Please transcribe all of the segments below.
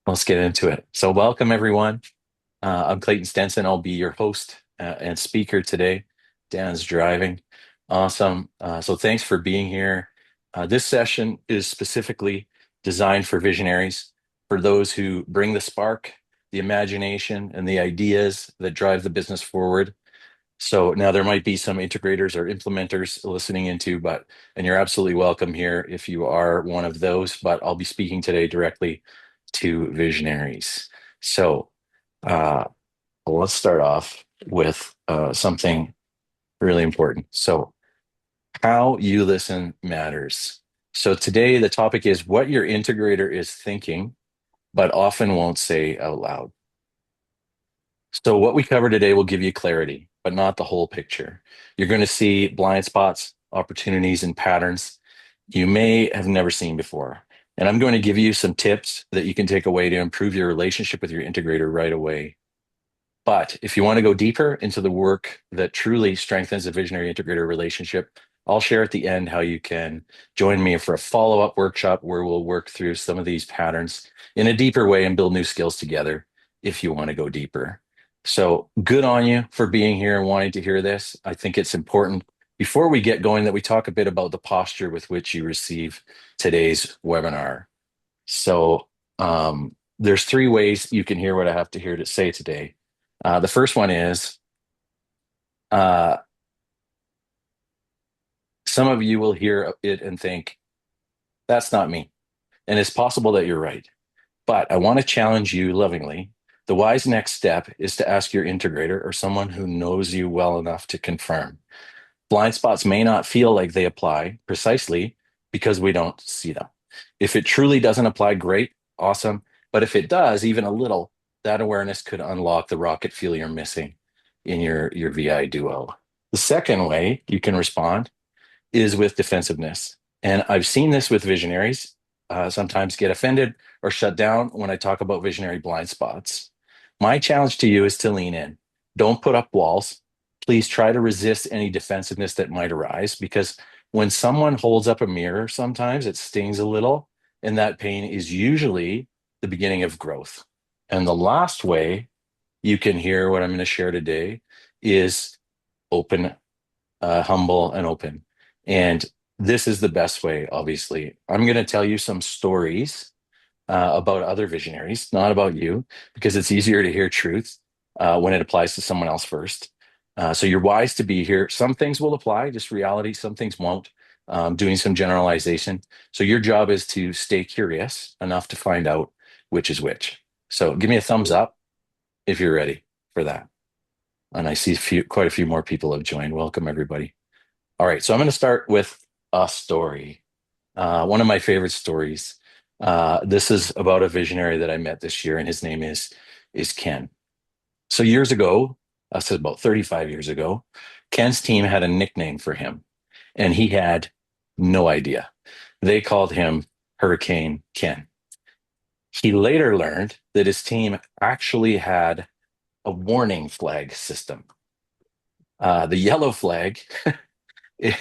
Let's get into it. So, welcome everyone. I'm Clayton Stenson. I'll be your host and speaker today. Dan's driving. Awesome. So, thanks for being here. This session is specifically designed for visionaries, for those who bring the spark, the imagination, and the ideas that drive the business forward. So, now there might be some integrators or implementers listening into, and you're absolutely welcome here if you are one of those. But I'll be speaking today directly to visionaries. So, uh, let's start off with something really important. So, how you listen matters. So, today the topic is what your integrator is thinking, but often won't say out loud. So, what we cover today will give you clarity, but not the whole picture. You're going to see blind spots, opportunities, and patterns you may have never seen before. And I'm going to give you some tips that you can take away to improve your relationship with your integrator right away. But if you want to go deeper into the work that truly strengthens the visionary integrator relationship, I'll share at the end how you can join me for a follow up workshop where we'll work through some of these patterns in a deeper way and build new skills together if you want to go deeper. So good on you for being here and wanting to hear this. I think it's important before we get going that we talk a bit about the posture with which you receive today's webinar. So there's three ways you can hear what I have to hear to say today. The first one is uh, some of you will hear it and think, that's not me. And it's possible that you're right. But I want to challenge you lovingly. The wise next step is to ask your integrator or someone who knows you well enough to confirm. Blind spots may not feel like they apply precisely because we don't see them. If it truly doesn't apply, great, awesome. But if it does, even a little, that awareness could unlock the rocket fuel you're missing in your VI duo. The second way you can respond is with defensiveness. And I've seen this with visionaries sometimes get offended or shut down when I talk about visionary blind spots. My challenge to you is to lean in. Don't put up walls. Please try to resist any defensiveness that might arise because when someone holds up a mirror, sometimes it stings a little, and that pain is usually the beginning of growth. And the last way you can hear what I'm going to share today is open, humble, and open. And this is the best way, obviously. I'm going to tell you some stories about other visionaries, not about you, because it's easier to hear truth when it applies to someone else first. So you're wise to be here. Some things will apply, just reality. Some things won't. Doing some generalization. So your job is to stay curious enough to find out which is which. So give me a thumbs up if you're ready for that. And I see quite a few more people have joined. Welcome, everybody. All right, so I'm going to start with a story. One of my favorite stories. This is about a visionary that I met this year, and his name is Ken. So years ago, I said about 35 years ago, Ken's team had a nickname for him, and he had no idea. They called him Hurricane Ken. He later learned that his team actually had a warning flag system. The yellow flag it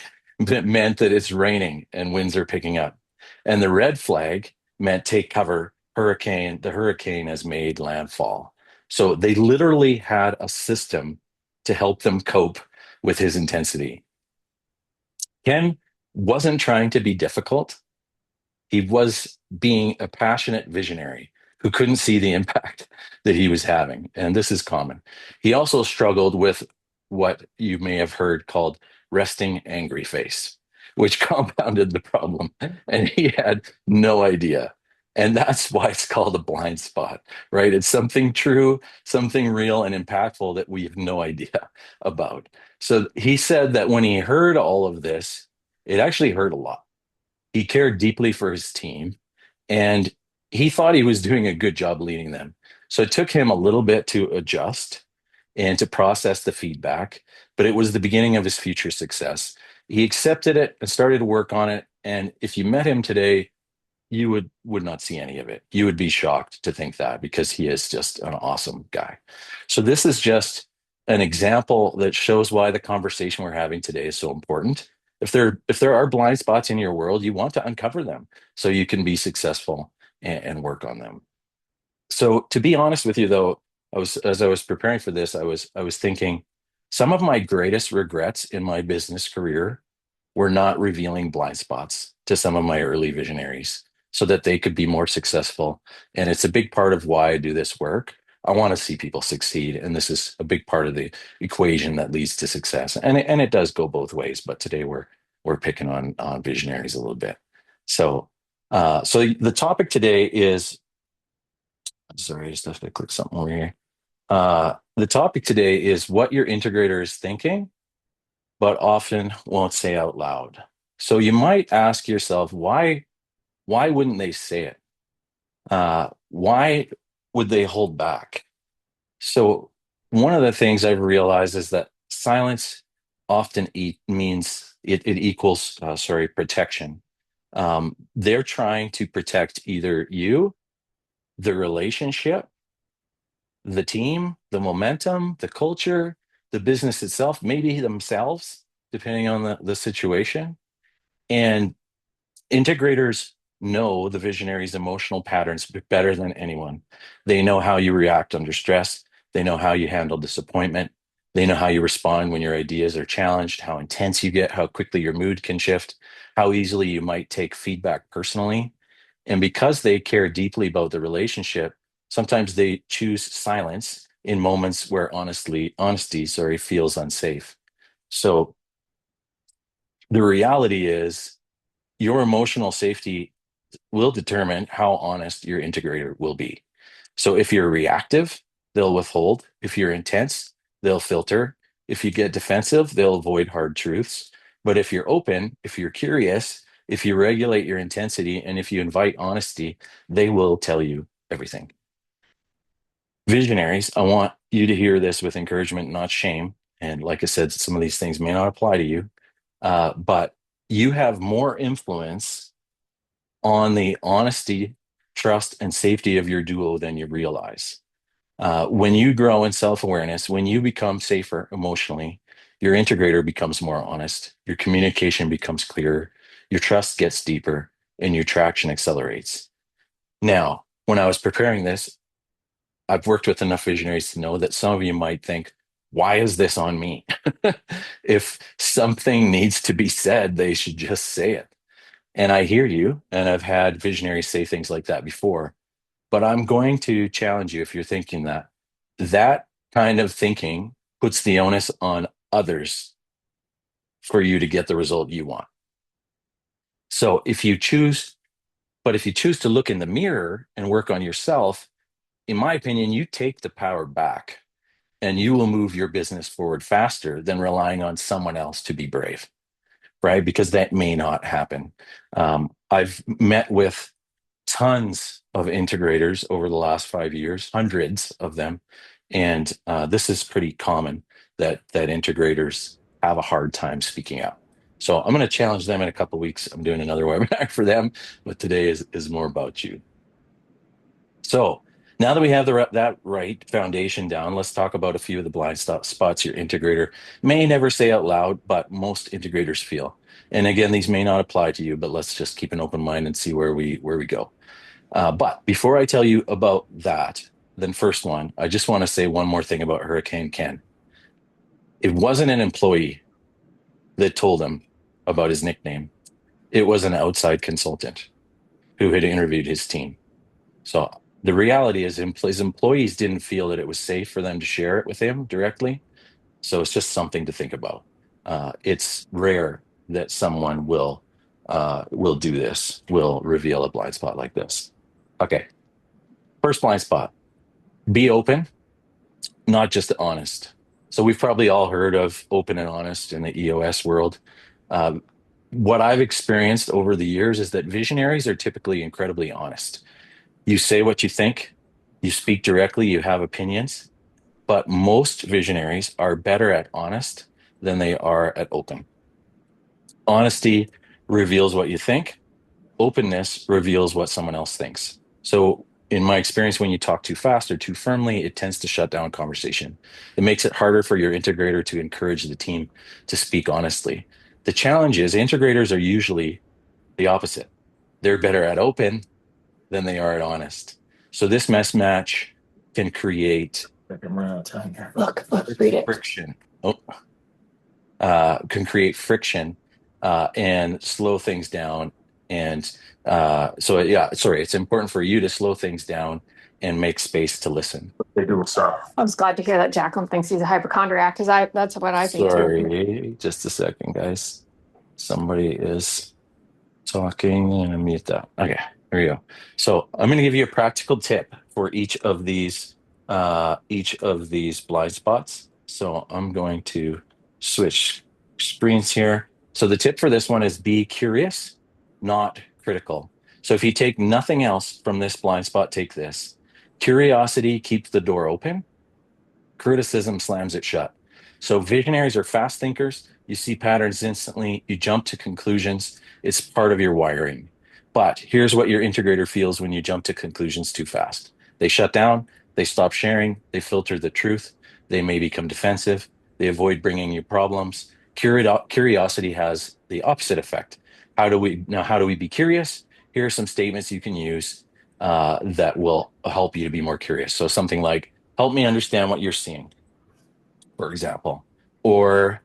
meant that it's raining and winds are picking up. And the red flag meant take cover, the hurricane has made landfall. So they literally had a system to help them cope with his intensity. Ken wasn't trying to be difficult. He was being a passionate visionary who couldn't see the impact that he was having. And this is common. He also struggled with what you may have heard called resting angry face, which compounded the problem. And he had no idea. And that's why it's called a blind spot, right? It's something true, something real and impactful that we have no idea about. So he said that when he heard all of this, it actually hurt a lot. He cared deeply for his team and he thought he was doing a good job leading them. So it took him a little bit to adjust and to process the feedback, but it was the beginning of his future success. He accepted it and started to work on it. And if you met him today, you would not see any of it. You would be shocked to think that because he is just an awesome guy. So this is just an example that shows why the conversation we're having today is so important. If there are blind spots in your world, you want to uncover them so you can be successful and work on them. So to be honest with you, though, as I was preparing for this, I was thinking some of my greatest regrets in my business career were not revealing blind spots to some of my early visionaries so that they could be more successful. And it's a big part of why I do this work. I want to see people succeed, and this is a big part of the equation that leads to success. And it does go both ways, but today we're picking on visionaries a little bit. So so the topic today is, sorry, I just have to click something over here. The topic today is what your integrator is thinking, but often won't say out loud. So you might ask yourself, why wouldn't they say it? Why would they hold back? So one of the things I've realized is that silence often means it equals sorry, protection. They're trying to protect either you, the relationship, the team, the momentum, the culture, the business itself, maybe themselves, depending on the situation. And integrators know the visionary's emotional patterns better than anyone. They know how you react under stress. They know how you handle disappointment. They know how you respond when your ideas are challenged, how intense you get, how quickly your mood can shift, how easily you might take feedback personally. And because they care deeply about the relationship, sometimes they choose silence in moments where honesty, sorry, feels unsafe. So the reality is your emotional safety will determine how honest your integrator will be. So if you're reactive, they'll withhold. If you're intense, they'll filter. If you get defensive, they'll avoid hard truths. But if you're open, if you're curious, if you regulate your intensity, and if you invite honesty, they will tell you everything. Visionaries, I want you to hear this with encouragement, not shame. And like I said, some of these things may not apply to you, but you have more influence on the honesty, trust, and safety of your duo than you realize. When you grow in self awareness, when you become safer emotionally, your integrator becomes more honest, your communication becomes clearer, your trust gets deeper, and your traction accelerates. Now, when I was preparing this, I've worked with enough visionaries to know that some of you might think, why is this on me? If something needs to be said, they should just say it. And I hear you, and I've had visionaries say things like that before. But I'm going to challenge you if you're thinking that. That kind of thinking puts the onus on others for you to get the result you want. So if you choose to look in the mirror and work on yourself, in my opinion, you take the power back and you will move your business forward faster than relying on someone else to be brave, right? Because that may not happen. I've met with tons of integrators over the last 5 years, hundreds of them, and this is pretty common that integrators have a hard time speaking up. So I'm going to challenge them in a couple of weeks. I'm doing another webinar for them, but today is more about you. So now that we have that right foundation down, let's talk about a few of the blind spots your integrator may never say out loud, but most integrators feel. And again, these may not apply to you, but let's just keep an open mind and see where we go. But before I tell you about that, then first one, I just want to say one more thing about Hurricane Ken. It wasn't an employee that told him about his nickname. It was an outside consultant who had interviewed his team. So the reality is his employees didn't feel that it was safe for them to share it with him directly. So it's just something to think about. It's rare that someone will do this, will reveal a blind spot like this. Okay, first blind spot: be open, not just honest. So we've probably all heard of open and honest in the EOS world. Um, what I've experienced over the years is that visionaries are typically incredibly honest. You say what you think, you speak directly, you have opinions, but most visionaries are better at honest than they are at open. Honesty reveals what you think, openness reveals what someone else thinks. So, in my experience, when you talk too fast or too firmly, it tends to shut down conversation. It makes it harder for your integrator to encourage the team to speak honestly. The challenge is integrators are usually the opposite. They're better at open than they are at honest. So this mismatch can create I'm running out of time here. Look, read it. friction. Oh, can create friction and slow things down. And so, yeah, sorry, it's important for you to slow things down and make space to listen. They do stop. I was glad to hear that Jacqueline thinks he's a hypochondriac because that's what I think too. Sorry, just a second, guys. Somebody is talking and I mute that. Okay, here we go. So I'm going to give you a practical tip for each of these blind spots. So I'm going to switch screens here. So the tip for this one is be curious, not critical. So if you take nothing else from this blind spot, take this. Curiosity keeps the door open. Criticism slams it shut. So visionaries are fast thinkers. You see patterns instantly. You jump to conclusions. It's part of your wiring. But here's what your integrator feels when you jump to conclusions too fast. They shut down. They stop sharing. They filter the truth. They may become defensive. They avoid bringing you problems. Curiosity has the opposite effect. How do we be curious? Here are some statements you can use that will help you to be more curious. So something like, help me understand what you're seeing, for example. Or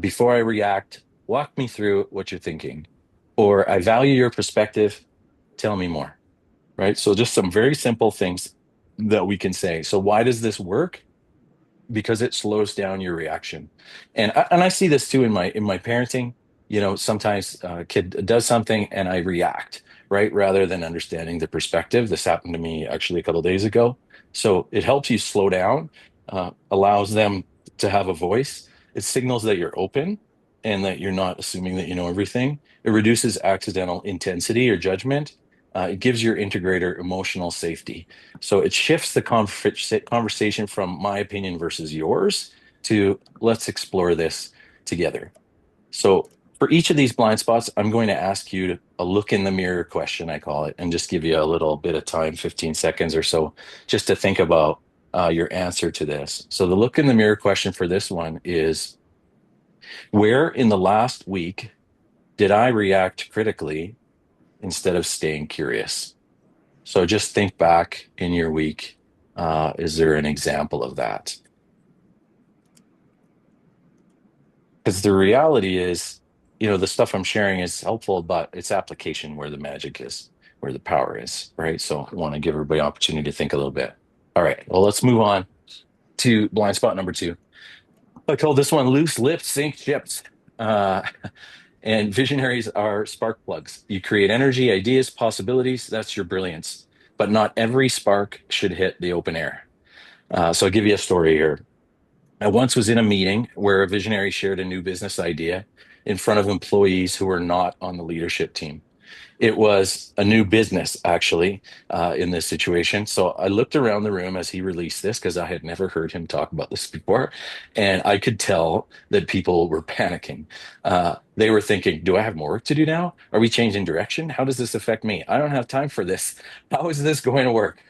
before I react, walk me through what you're thinking. Or I value your perspective. Tell me more. Right. So just some very simple things that we can say. So why does this work? Because it slows down your reaction. And I see this too in my parenting. Sometimes a kid does something and I react, right? Rather than understanding the perspective. This happened to me actually a couple of days ago. So it helps you slow down, allows them to have a voice. It signals that you're open and that you're not assuming that you know everything. It reduces accidental intensity or judgment. It gives your integrator emotional safety. So it shifts the conversation from my opinion versus yours to let's explore this together. So for each of these blind spots, I'm going to ask you a look in the mirror question, I call it, and just give you a little bit of time, 15 seconds or so, just to think about your answer to this. So the look in the mirror question for this one is, where in the last week did I react critically instead of staying curious? So just think back in your week. Is there an example of that? Because the reality is, the stuff I'm sharing is helpful, but it's application where the magic is, where the power is, right? So I want to give everybody an opportunity to think a little bit. All right, well, let's move on to blind spot number two. I call this one loose lips sink ships. Uh, and visionaries are spark plugs. You create energy, ideas, possibilities. That's your brilliance. But not every spark should hit the open air. So I'll give you a story here. I once was in a meeting where a visionary shared a new business idea in front of employees who were not on the leadership team. It was a new business, actually, in this situation. So I looked around the room as he released this because I had never heard him talk about this before. And I could tell that people were panicking. They were thinking, do I have more work to do now? Are we changing direction? How does this affect me? I don't have time for this. How is this going to work?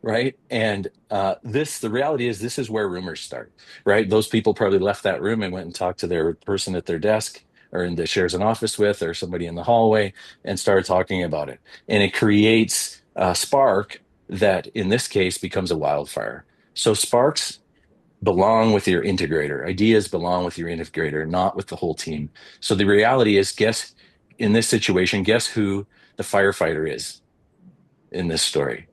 Right. And the reality is, this is where rumors start, right? Those people probably left that room and went and talked to their person at their desk or in the shares an office with, or somebody in the hallway, and started talking about it. And it creates a spark that, in this case, becomes a wildfire. So sparks belong with your integrator. Ideas belong with your integrator, not with the whole team. So the reality is, in this situation, guess who the firefighter is in this story?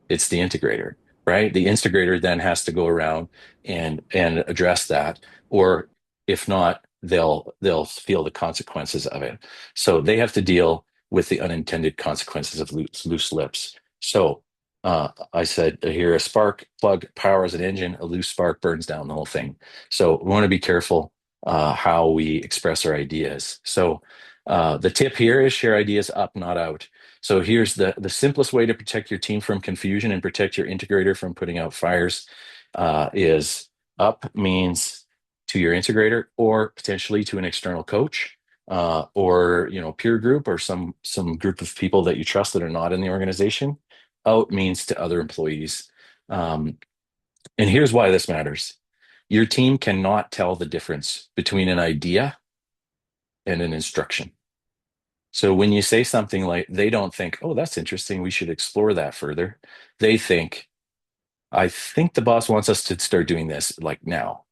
It's the integrator, right? The integrator then has to go around and address that, or if not, they'll feel the consequences of it. So they have to deal with the unintended consequences of loose lips. So I said here, a spark plug powers an engine, a loose spark burns down the whole thing. So we want to be careful how we express our ideas. So the tip here is share ideas up, not out. So here's the simplest way to protect your team from confusion and protect your integrator from putting out fires is up means to your integrator or potentially to an external coach or peer group or some group of people that you trust that are not in the organization. Out means to other employees. And here's why this matters. Your team cannot tell the difference between an idea and an instruction. So when you say something like, they don't think, oh, that's interesting, we should explore that further. They think, I think the boss wants us to start doing this like now.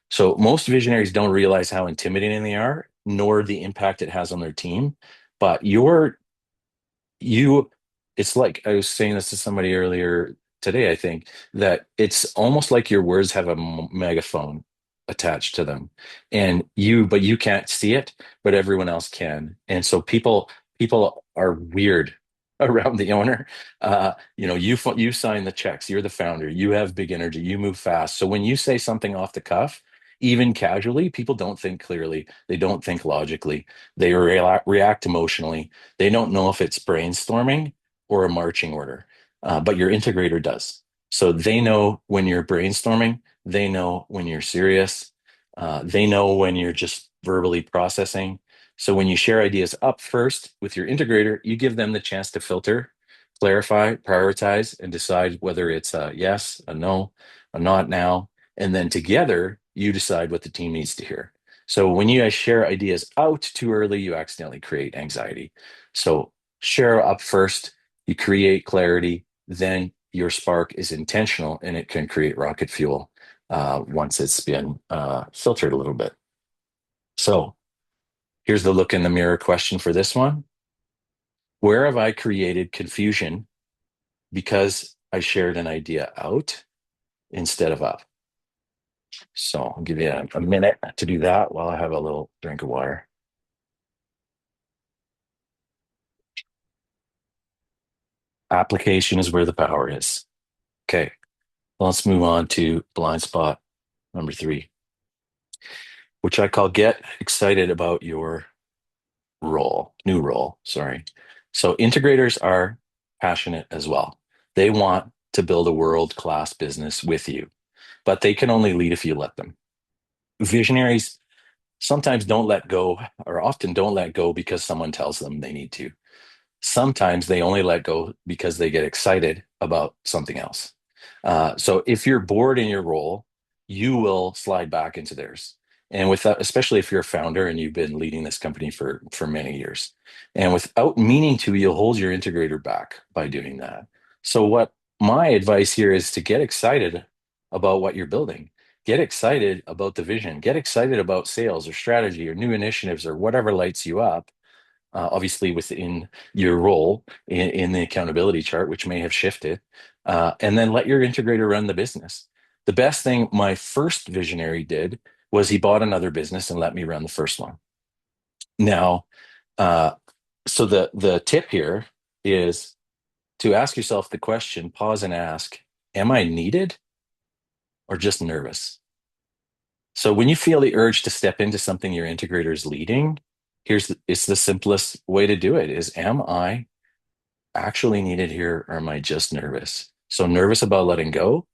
So most visionaries don't realize how intimidating they are, nor the impact it has on their team. But you it's like I was saying this to somebody earlier today, I think, that it's almost like your words have a megaphone attached to them. And but you can't see it, but everyone else can. And so people are weird around the owner. You sign the checks, you're the founder, you have big energy, you move fast. So when you say something off the cuff, even casually, people don't think clearly, they don't think logically, they react emotionally. They don't know if it's brainstorming or a marching order, but your integrator does. So they know when you're brainstorming, they know when you're serious, they know when you're just verbally processing. So when you share ideas up first with your integrator, you give them the chance to filter, clarify, prioritize, and decide whether it's a yes, a no, a not now. And then together, you decide what the team needs to hear. So when you guys share ideas out too early, you accidentally create anxiety. So share up first, you create clarity, then your spark is intentional and it can create rocket fuel once it's been filtered a little bit. So here's the look in the mirror question for this one. Where have I created confusion because I shared an idea out instead of up? So I'll give you a minute to do that while I have a little drink of water. Application is where the power is. Okay, let's move on to blind spot number 3, which I call get excited about your new role, sorry. So integrators are passionate as well. They want to build a world-class business with you, but they can only lead if you let them. Visionaries sometimes don't let go, or often don't let go because someone tells them they need to. Sometimes they only let go because they get excited about something else. So if you're bored in your role, you will slide back into theirs. And with that, especially if you're a founder and you've been leading this company for many years, and without meaning to, you'll hold your integrator back by doing that. So what my advice here is to get excited about what you're building. Get excited about the vision. Get excited about sales or strategy or new initiatives or whatever lights you up, obviously within your role in the accountability chart, which may have shifted, and then let your integrator run the business. The best thing my first visionary did was he bought another business and let me run the first one. Now, uh, so the tip here is to ask yourself the question, pause and ask, am I needed or just nervous? So when you feel the urge to step into something your integrator is leading, it's the simplest way to do it is, am I actually needed here or am I just nervous? So nervous about letting go,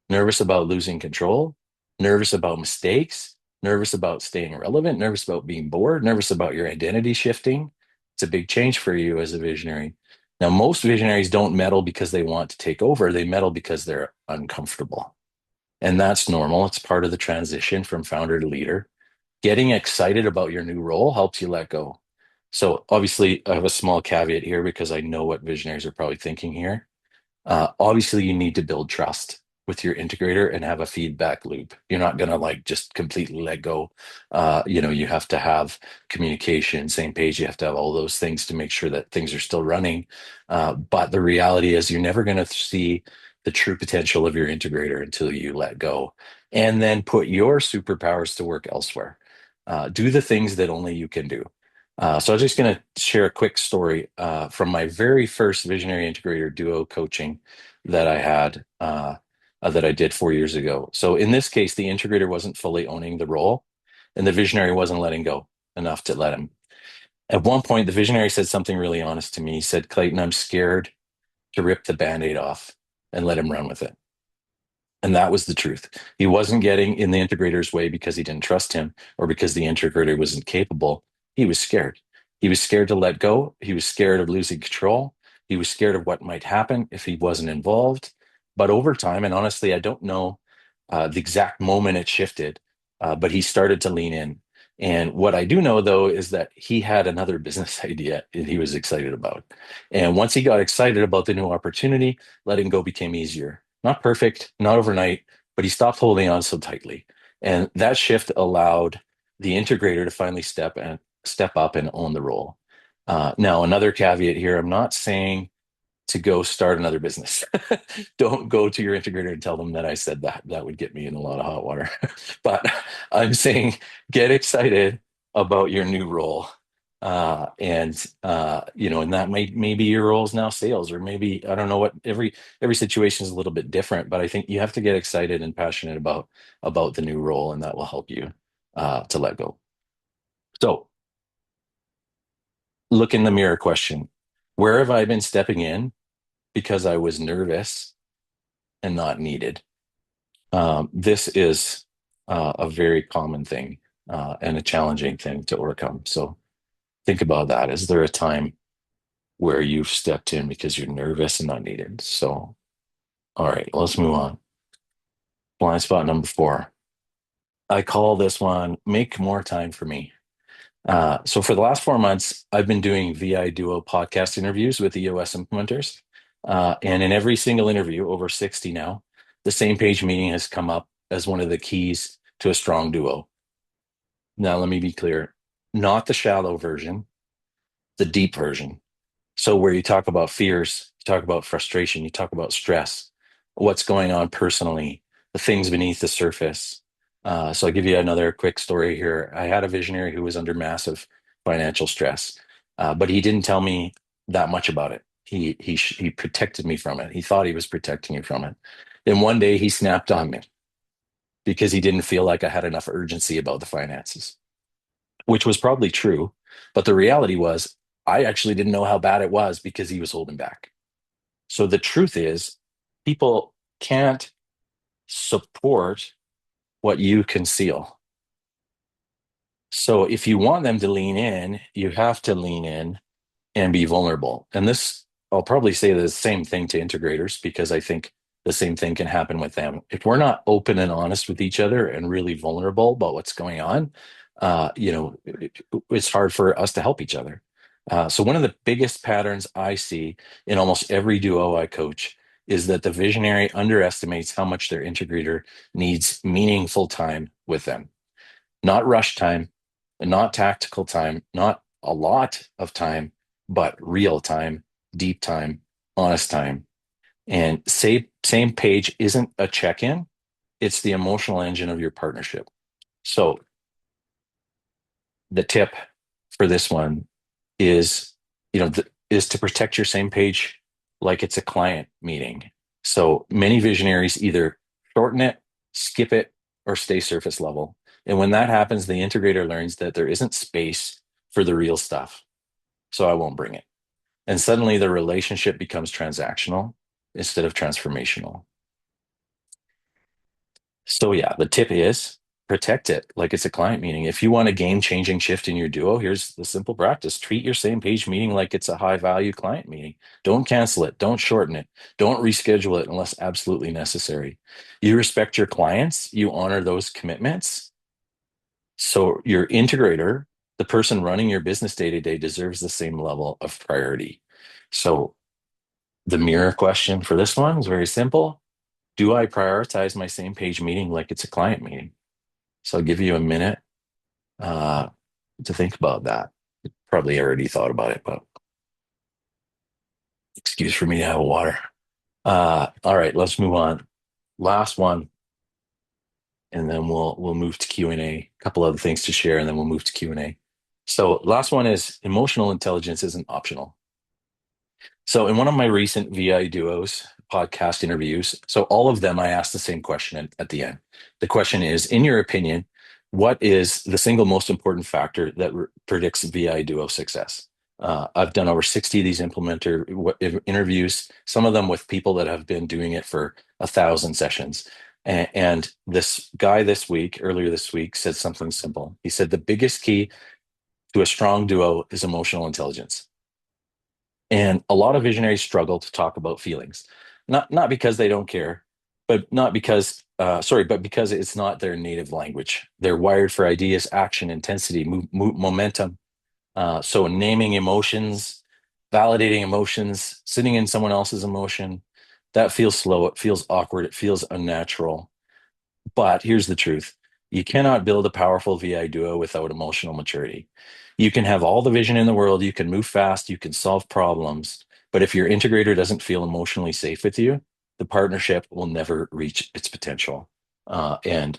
nervous about losing control, nervous about mistakes, nervous about staying relevant, nervous about being bored, nervous about your identity shifting. It's a big change for you as a visionary. Now, most visionaries don't meddle because they want to take over. They meddle because they're uncomfortable. And that's normal. It's part of the transition from founder to leader. Getting excited about your new role helps you let go. So obviously, I have a small caveat here because I know what visionaries are probably thinking here. Obviously, you need to build trust with your integrator and have a feedback loop. You're not going to like just completely let go. You have to have communication, same page. You have to have all those things to make sure that things are still running. But the reality is, you're never going to see the true potential of your integrator until you let go and then put your superpowers to work elsewhere. Do the things that only you can do. So I'm just going to share a quick story from my very first Visionary Integrator Duo coaching that I had, that I did 4 years ago. So in this case, the integrator wasn't fully owning the role, and the visionary wasn't letting go enough to let him. At one point, the visionary said something really honest to me. He said, Clayton, I'm scared to rip the Band-Aid off and let him run with it. And that was the truth. He wasn't getting in the integrator's way because he didn't trust him or because the integrator wasn't capable. He was scared. He was scared to let go. He was scared of losing control. He was scared of what might happen if he wasn't involved. But over time, and honestly, I don't know the exact moment it shifted, but he started to lean in. And what I do know though is that he had another business idea that he was excited about. And once he got excited about the new opportunity, letting go became easier. Not perfect, not overnight, but he stopped holding on so tightly. And that shift allowed the integrator to finally step up and own the role. Now, another caveat here, I'm not saying to go start another business. Don't go to your integrator and tell them that I said that. That would get me in a lot of hot water. But I'm saying get excited about your new role. And that maybe your role is now sales, or maybe I don't know what every situation is a little bit different, but I think you have to get excited and passionate about the new role, and that will help you to let go. So look in the mirror question. Where have I been stepping in because I was nervous and not needed? This is a very common thing and a challenging thing to overcome. So think about that. Is there a time where you've stepped in because you're nervous and not needed? So, all right, let's move on. Blind spot number 4. I call this one make more time for me. So for the last 4 months, I've been doing VI Duo podcast interviews with EOS implementers. And in every single interview, over 60 now, the same page meeting has come up as one of the keys to a strong duo. Now, let me be clear, not the shallow version, the deep version. So where you talk about fears, you talk about frustration, you talk about stress, what's going on personally, the things beneath the surface. So I'll give you another quick story here. I had a visionary who was under massive financial stress, but he didn't tell me that much about it. He protected me from it. He thought he was protecting me from it. Then one day he snapped on me because he didn't feel like I had enough urgency about the finances, which was probably true. But the reality was, I actually didn't know how bad it was because he was holding back. So the truth is, people can't support what you conceal. So if you want them to lean in, you have to lean in and be vulnerable. And this, I'll probably say the same thing to integrators because I think the same thing can happen with them. If we're not open and honest with each other and really vulnerable about what's going on, it's hard for us to help each other. So one of the biggest patterns I see in almost every duo I coach is that the visionary underestimates how much their integrator needs meaningful time with them, not rush time, not tactical time, not a lot of time, but real time, deep time, honest time. And same page isn't a check-in, it's the emotional engine of your partnership. So the tip for this one is, is to protect your same page like it's a client meeting. So many visionaries either shorten it, skip it, or stay surface level. And when that happens, the integrator learns that there isn't space for the real stuff. So I won't bring it. And suddenly the relationship becomes transactional instead of transformational. So yeah, the tip is protect it like it's a client meeting. If you want a game-changing shift in your duo, here's the simple practice. Treat your same page meeting like it's a high-value client meeting. Don't cancel it. Don't shorten it. Don't reschedule it unless absolutely necessary. You respect your clients. You honor those commitments. So your integrator, the person running your business day to day, deserves the same level of priority. So the mirror question for this one is very simple. Do I prioritize my same page meeting like it's a client meeting? So I'll give you a minute uh, to think about that. Probably already thought about it, but excuse for me to have a water. All right, let's move on. Last one, and then we'll move to Q&A. A couple other things to share, and then we'll move to Q&A. So last one is emotional intelligence isn't optional. So in one of my recent VI Duos podcast interviews, so all of them, I asked the same question at the end. The question is, in your opinion, what is the single most important factor that predicts VI Duo success? I've done over 60 of these interviews, some of them with people that have been doing it for 1,000 sessions. And this guy earlier this week, said something simple. He said, the biggest key to a strong duo is emotional intelligence. And a lot of visionaries struggle to talk about feelings, not because they don't care, but not because, sorry, but because it's not their native language. They're wired for ideas, action, intensity, momentum. So naming emotions, validating emotions, sitting in someone else's emotion, that feels slow. It feels awkward. It feels unnatural. But here's the truth. You cannot build a powerful VI duo without emotional maturity. You can have all the vision in the world, you can move fast, you can solve problems, but if your integrator doesn't feel emotionally safe with you, the partnership will never reach its potential. And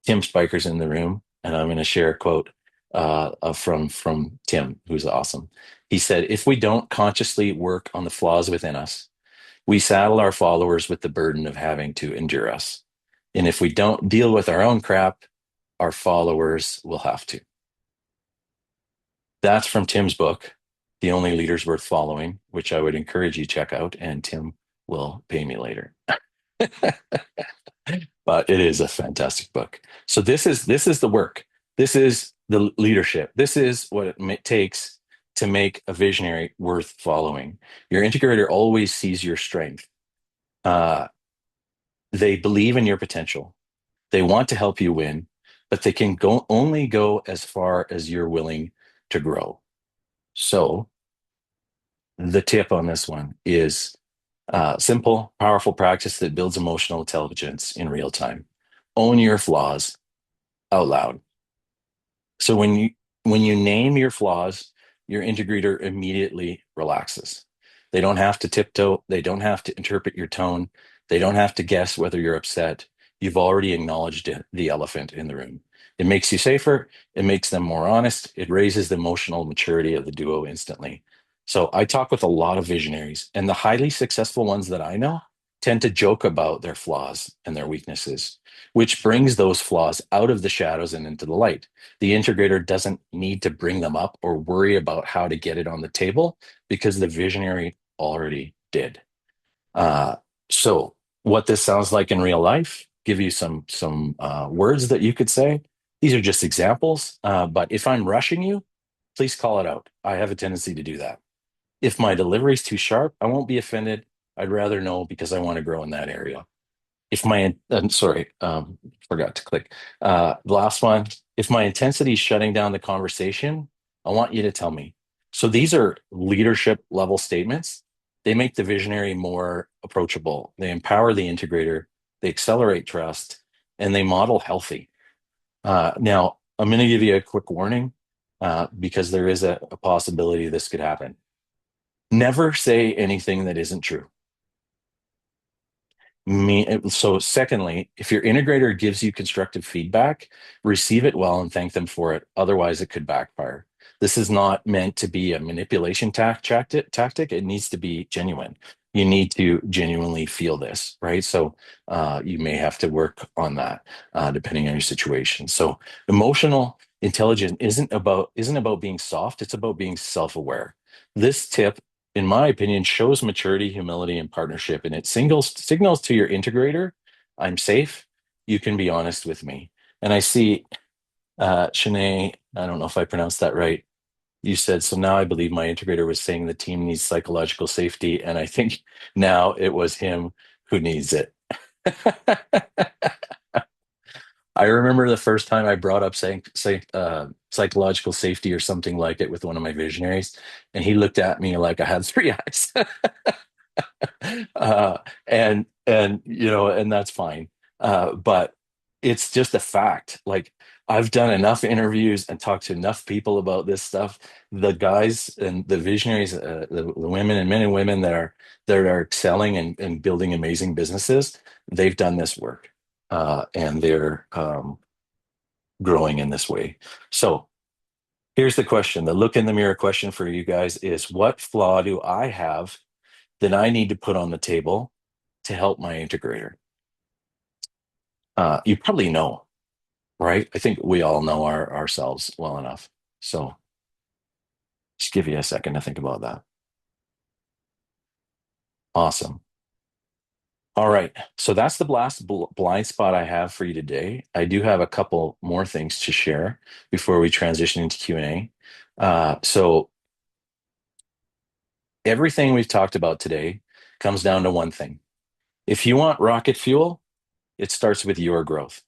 Tim Spiker's in the room, and I'm going to share a quote from Tim, who's awesome. He said, "If we don't consciously work on the flaws within us, we saddle our followers with the burden of having to endure us. And if we don't deal with our own crap, our followers will have to." That's from Tim's book, The Only Leaders Worth Following, which I would encourage you to check out, and Tim will pay me later. But it is a fantastic book. So this is the work. This is the leadership. This is what it takes to make a visionary worth following. Your integrator always sees your strength. Uh, they believe in your potential. They want to help you win, but they can only go as far as you're willing to grow. So the tip on this one is simple, powerful practice that builds emotional intelligence in real time. Own your flaws out loud. So when you name your flaws, your integrator immediately relaxes. They don't have to tiptoe. They don't have to interpret your tone. They don't have to guess whether you're upset. You've already acknowledged the elephant in the room. It makes you safer. It makes them more honest. It raises the emotional maturity of the duo instantly. So I talk with a lot of visionaries, and the highly successful ones that I know tend to joke about their flaws and their weaknesses, which brings those flaws out of the shadows and into the light. The integrator doesn't need to bring them up or worry about how to get it on the table because the visionary already did. Uh, so, what this sounds like in real life, give you some words that you could say. These are just examples, but if I'm rushing you, please call it out. I have a tendency to do that. If my delivery is too sharp, I won't be offended. I'd rather know because I want to grow in that area. If my I'm sorry, forgot to click. The last one. If my intensity is shutting down the conversation, I want you to tell me. So these are leadership level statements. They make the visionary more approachable. They empower the integrator. They accelerate trust, and they model healthy. Now, I'm going to give you a quick warning because there is a possibility this could happen. Never say anything that isn't true. So secondly, if your integrator gives you constructive feedback, receive it well and thank them for it. Otherwise, it could backfire. This is not meant to be a manipulation tactic. It needs to be genuine. You need to genuinely feel this, right? So you may have to work on that depending on your situation. So emotional intelligence isn't about being soft. It's about being self-aware. This tip, in my opinion, shows maturity, humility, and partnership. And it signals to your integrator, I'm safe. You can be honest with me. And I see Shanae, I don't know if I pronounced that right. You said, so now I believe my integrator was saying the team needs psychological safety. And I think now it was him who needs it. I remember the first time I brought up psychological safety or something like it with one of my visionaries, and he looked at me like I had three eyes. And that's fine. But it's just a fact. Like I've done enough interviews and talked to enough people about this stuff. The guys and the visionaries, the women and men and women that are excelling and building amazing businesses, they've done this work, and they're growing in this way. So here's the question: the look in the mirror question for you guys is, what flaw do I have that I need to put on the table to help my integrator? You probably know, right? I think we all know ourselves well enough. So just give you a second to think about that. Awesome. All right. So that's the last blind spot I have for you today. I do have a couple more things to share before we transition into Q&A. So everything we've talked about today comes down to one thing. If you want rocket fuel, it starts with your growth,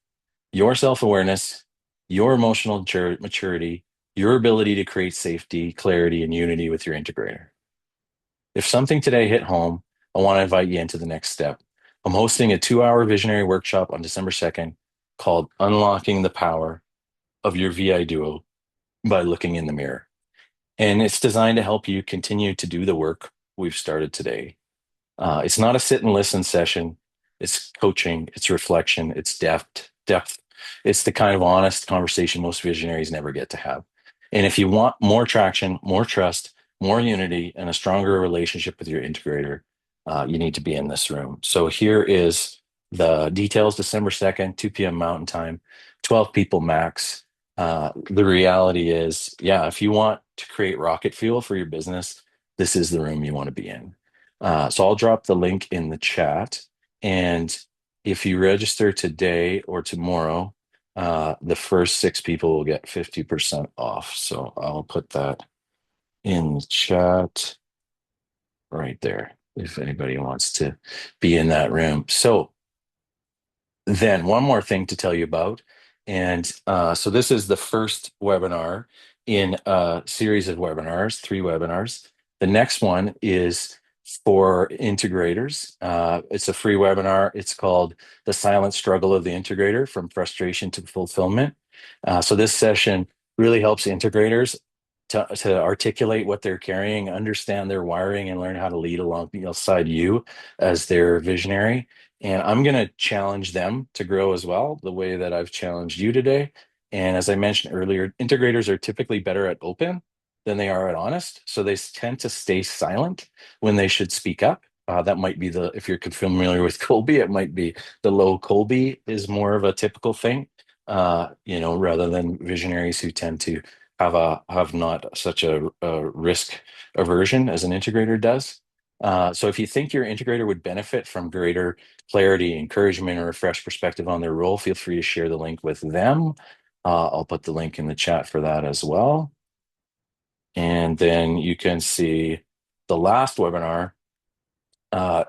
your self awareness, your emotional maturity, your ability to create safety, clarity, and unity with your integrator. If something today hit home, I want to invite you into the next step. I'm hosting a 2 hour visionary workshop on December 2nd called Unlocking the Power of Your VI Duo by Looking in the Mirror. And it's designed to help you continue to do the work we've started today. It's not a sit and listen session. It's coaching, it's reflection, it's depth. It's the kind of honest conversation most visionaries never get to have. And if you want more traction, more trust, more unity, and a stronger relationship with your integrator, you need to be in this room. So here is the details: December 2nd, 2 p.m. Mountain Time, 12 people max. The reality is, yeah, if you want to create rocket fuel for your business, this is the room you want to be in. So I'll drop the link in the chat. And if you register today or tomorrow, the first 6 people will get 50% off. So I'll put that in the chat right there if anybody wants to be in that room. So then one more thing to tell you about. And so this is the first webinar in a series of webinars, 3 webinars. The next one is for integrators. It's a free webinar. It's called The Silent Struggle of the Integrator, From Frustration to Fulfillment. So this session really helps integrators to articulate what they're carrying, understand their wiring, and learn how to lead alongside you as their visionary. And I'm going to challenge them to grow as well, the way that I've challenged you today. And as I mentioned earlier, integrators are typically better at open than they are at honest. So they tend to stay silent when they should speak up. That might be if you're familiar with Colby, it might be the low Colby is more of a typical thing, rather than visionaries who tend to have not such a risk aversion as an integrator does. So if you think your integrator would benefit from greater clarity, encouragement, or a fresh perspective on their role, feel free to share the link with them. I'll put the link in the chat for that as well. And then you can see the last webinar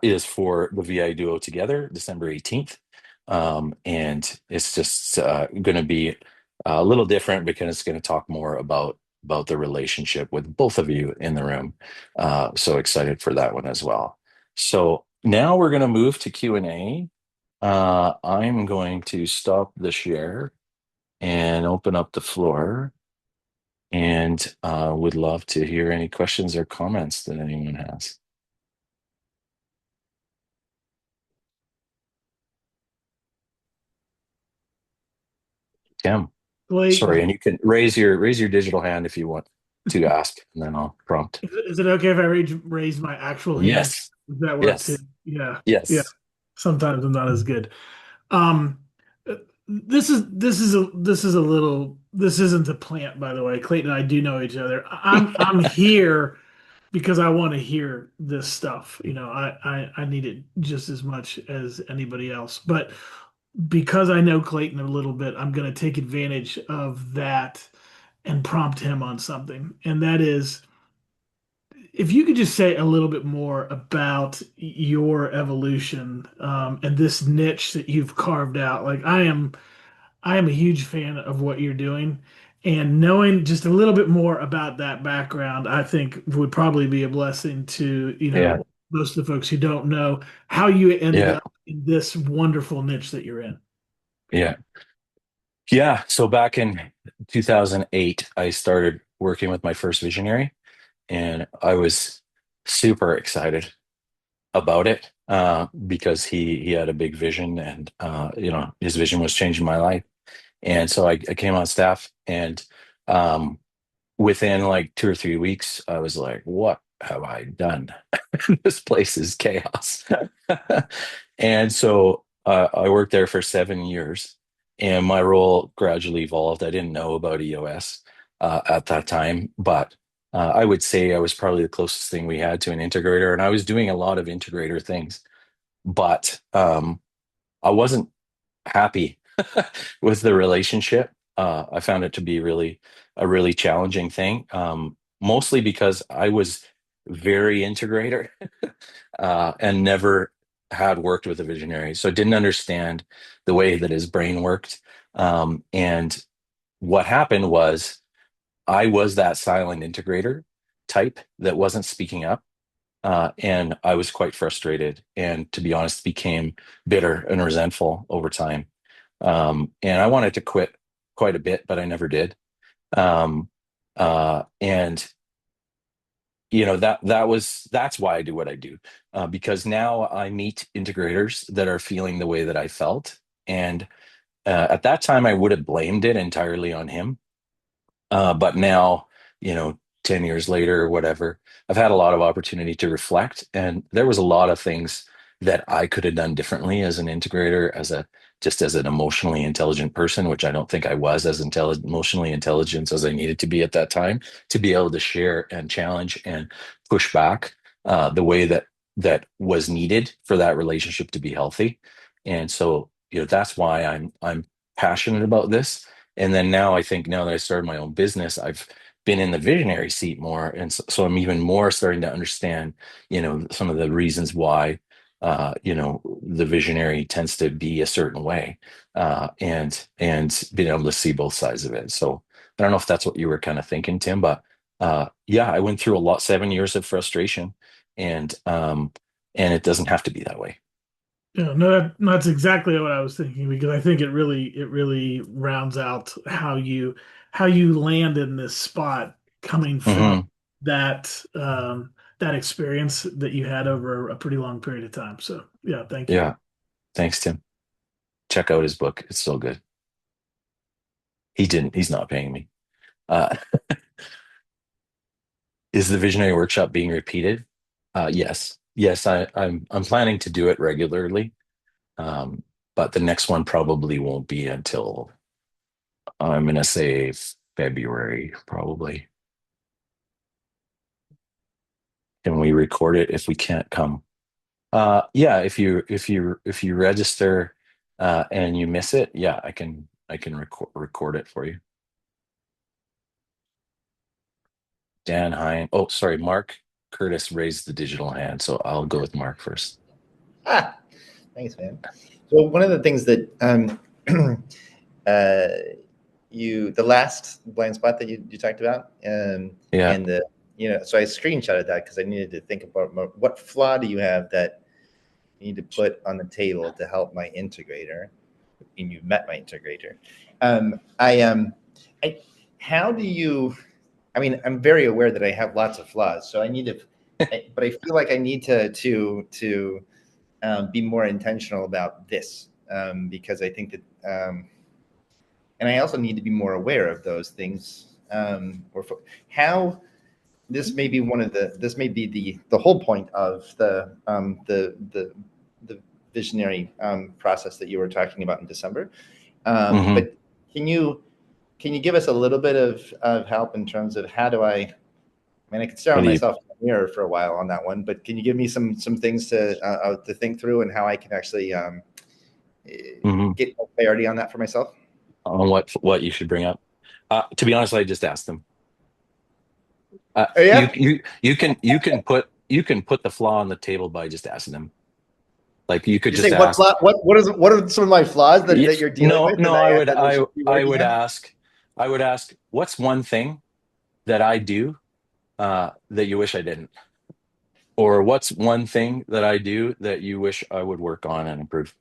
is for the VI Duo Together, December 18th. And it's just going to be a little different because it's going to talk more about the relationship with both of you in the room. So excited for that one as well. So now we're going to move to Q&A. I'm going to stop the share and open up the floor, and would love to hear any questions or comments that anyone has. Tim, sorry, Clayton, and you can raise your digital hand if you want to ask, and then I'll prompt. is it okay if I raise my actual hand? Yes, Does that work too? yes, Yeah, yeah. yes. Sometimes I'm not as good. Um, this isn't a plant, by the way. Clayton and I do know each other. I'm here because I want to hear this stuff. I need it just as much as anybody else. But because I know Clayton a little bit, I'm going to take advantage of that and prompt him on something. And that is, if you could just say a little bit more about your evolution, and this niche that you've carved out. Like I am a huge fan of what you're doing, and knowing just a little bit more about that background, I think would probably be a blessing to, Yeah, most of the folks who don't know how you ended yeah, up in this wonderful niche that you're in. yeah, yeah. So back in 2008, I started working with my first visionary, and I was super excited about it because he had a big vision, and his vision was changing my life. And so I came on staff, and um, within like 2 or 3 weeks, I was like, what have I done? This place is chaos. And so I worked there for 7 years, and my role gradually evolved. I didn't know about EOS at that time, but I would say I was probably the closest thing we had to an integrator, and I was doing a lot of integrator things, but I wasn't happy with the relationship. I found it to be a really challenging thing, mostly because I was very integrator and never. had worked with a visionary, so I didn't understand the way that his brain worked. And what happened was I was that silent integrator type that wasn't speaking up. And I was quite frustrated and, to be honest, became bitter and resentful over time. And I wanted to quit quite a bit, but I never did. Um, and that's why I do what I do, because now I meet integrators that are feeling the way that I felt. And at that time, I would have blamed it entirely on him. But now, 10 years later or whatever, I've had a lot of opportunity to reflect. And there was a lot of things that I could have done differently as an integrator, just as an emotionally intelligent person, which I don't think I was as emotionally intelligent as I needed to be at that time, to be able to share and challenge and push back the way that was needed for that relationship to be healthy. And so, that's why I'm passionate about this. And then now I think, now that I started my own business, I've been in the visionary seat more. And so I'm even more starting to understand, some of the reasons why, the visionary tends to be a certain way, and being able to see both sides of it. So I don't know if that's what you were kind of thinking, Tim, but yeah, I went through a lot, 7 years of frustration, and it doesn't have to be that way. Yeah, no, that's exactly what I was thinking, because I think it really rounds out how you land in this spot, coming from Hmm. that experience that you had over a pretty long period of time. So yeah, thank you. Yeah. Thanks, Tim. Check out his book. It's so good. He's not paying me. Uh, is the Visionary Workshop being repeated? Yes. Yes, I'm planning to do it regularly. But the next one probably won't be until, I'm gonna say, February, probably. Can we record it if we can't come? Yeah, if you register and you miss it, yeah, I can record it for you. Dan Hine. Oh, sorry, Mark Curtis raised the digital hand, so I'll go with Mark first. Ah, thanks, man. So one of the things that uh, the last blind spot that you talked about, Yeah. and so I screenshotted that because I needed to think about what flaw do you have that you need to put on the table to help my integrator, and you met my integrator. I how do you? I mean, I'm very aware that I have lots of flaws, so I need to, but I feel like I need to be more intentional about this, because I think that, and I also need to be more aware of those things. How this may be the whole point of the visionary process that you were talking about in December. Hmm. But can you give us a little bit of help in terms of how do I mean, I could stare What on do you? myself in the mirror for a while on that one, but can you give me some things to think through, and how I can actually Hmm. get more clarity on that for myself? On what you should bring up? To be honest, I just asked them. Oh You yeah. you can put the flaw on the table by just asking them. Like, you could You say just what ask. flaw, what are some of my flaws Yeah, that you're dealing no, with, no, and I would that I I should be I working would on? ask I would ask, what's one thing that I do that you wish I didn't? Or what's one thing that I do that you wish I would work on and improve?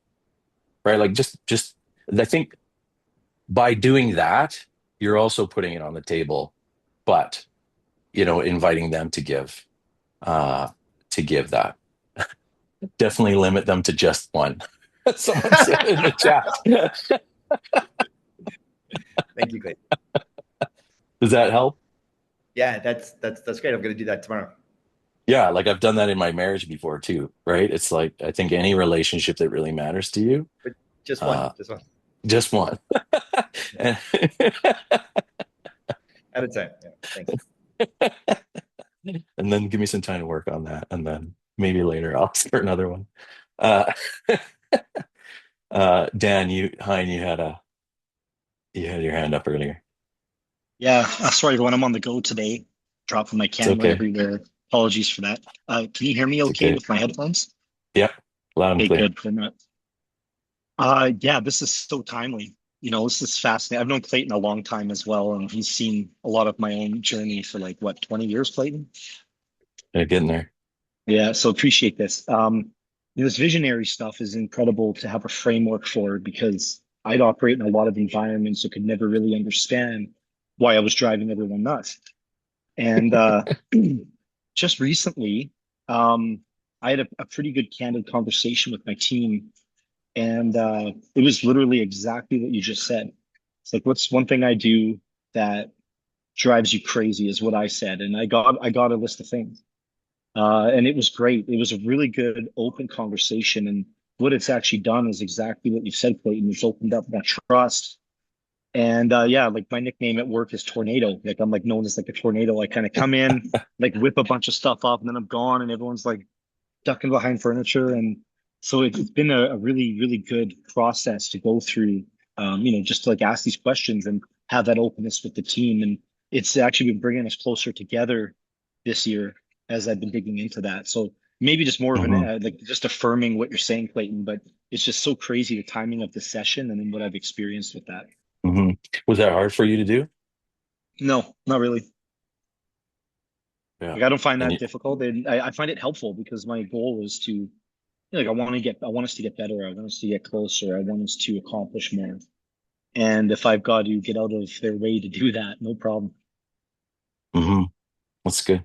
Right? Like, just I think by doing that, you're also putting it on the table, but inviting them uh to give that. Definitely limit them to just one. Someone said in the chat. Thank you, Clay. Does that help? Yeah, that's great. I'm going to do that tomorrow. Yeah, like, I've done that in my marriage before too, right? It's like, I think any relationship that really matters to you, But just one, uh, just one just one. And, at a time. Yeah, thanks. and then give me some time to work on that, and then maybe later I'll start another one. Uh, Dan, Hein, you had your hand up earlier. Yeah, sorry everyone, I'm on the go today. Dropping my It's camera okay. everywhere. Apologies for that. Can you hear me It's okay okay. with my headphones? Yep. Loud and Hey, clear. good for that. Yeah, this is so timely. This is fascinating. I've known Clayton a long time as well, and he's seen a lot of my own journey for like what, 20 years, Clayton? Yeah, getting there. Yeah, so appreciate this. This visionary stuff is incredible to have a framework for because I'd operate in a lot of environments that could never really understand why I was driving everyone nuts. And just recently, I had a pretty good candid conversation with my team, and it was literally exactly what you just said. It's like, what's one thing I do that drives you crazy is what I said, and I got a list of things. And it was great. It was a really good, open conversation. And what it's actually done is exactly what you said, Clayton. It's opened up that trust. And yeah, like my nickname at work is Tornado. Like I'm like known as like a tornado. I kind of come in, like whip a bunch of stuff up, and then I'm gone, and everyone's like ducking behind furniture. And so it's been a really, really good process to go through, just to like ask these questions and have that openness with the team. And it's actually been bringing us closer together this year as I've been digging into that. So maybe just more of an Hmm. like just affirming what you're saying, Clayton, but it's just so crazy the timing of the session and then what I've experienced with that. Hmm. Was that hard for you to do? No, not really. Yeah. Like I don't find And that you, difficult, and I find it helpful because my goal is to, like, I want us to get better. I want us to get closer. I want us to accomplish more. And if I've got to get out of their way to do that, no problem. hmm That's good.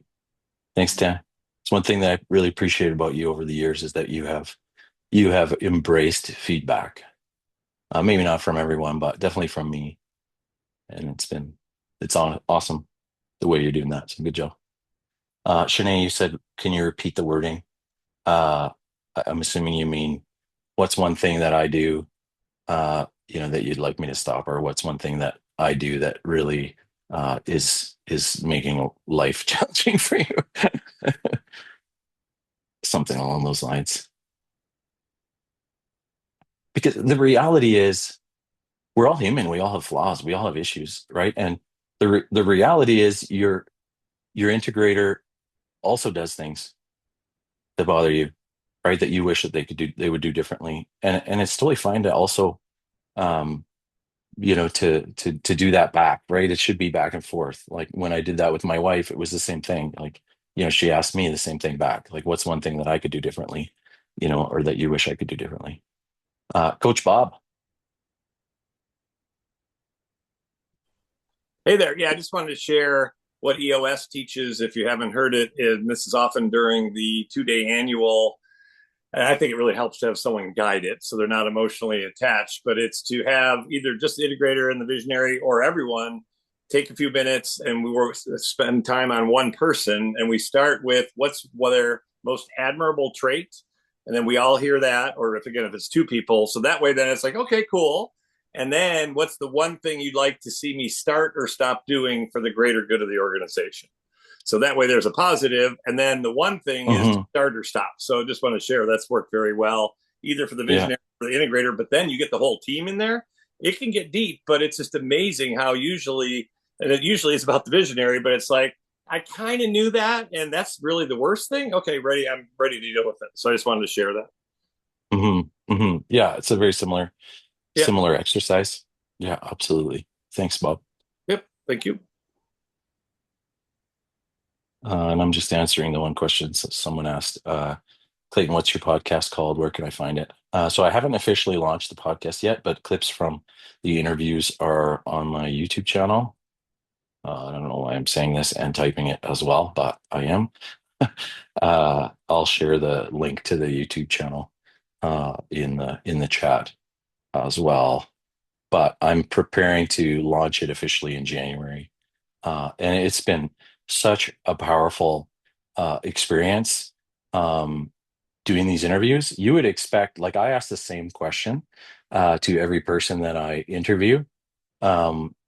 Thanks, Dan. It's one thing that I really appreciate about you over the years is that you have embraced feedback. Maybe not from everyone, but definitely from me. And it's awesome the way you're doing that. So good job. Shanae, you said, can you repeat the wording? I'm assuming you mean what's one thing that I do, that you'd like me to stop, or what's one thing that I do that really is making life challenging for you? Something along those lines. Because the reality is, we're all human. We all have flaws. We all have issues, right? And the reality is, your integrator also does things that bother you, right? That you wish that they would do differently. And it's totally fine to also, um, to do that back, right? It should be back and forth. Like when I did that with my wife, it was the same thing. Like, she asked me the same thing back. Like, what's one thing that I could do differently, or that you wish I could do differently? Coach Bob. Hey there. Yeah, I just wanted to share what EOS teaches. If you haven't heard it, and this is often during the 2-day annual. And I think it really helps to have someone guide it so they're not emotionally attached. But it's to have either just the integrator and the visionary or everyone take a few minutes and spend time on one person. And we start with what's their most admirable trait. And then we all hear that, or if it's two people. So that way, then it's like, okay, cool. And then what's the one thing you'd like to see me start or stop doing for the greater good of the organization? So that way there's a positive. And then the one thing is Hmm. start or stop. So I just want to share that's worked very well, either for the Yeah. visionary or the integrator, but then you get the whole team in there. It can get deep, but it's just amazing how and it usually is about the visionary, but it's like, I kind of knew that. And that's really the worst thing. Okay, ready. I'm ready to deal with it. So I just wanted to share that. Hmm. Yeah, it's a very similar Yeah. similar exercise. Yeah, absolutely. Thanks, Bob. Yep. Thank you. And I'm just answering the one question someone asked. Clayton, what's your podcast called? Where can I find it? So I haven't officially launched the podcast yet, but clips from the interviews are on my YouTube channel. I don't know why I'm saying this and typing it as well, but I am. I'll share the link to the YouTube channel in the chat as well. But I'm preparing to launch it officially in January. And it's been such a powerful experience doing these interviews. You would expect, like, I ask the same question to every person that I interview,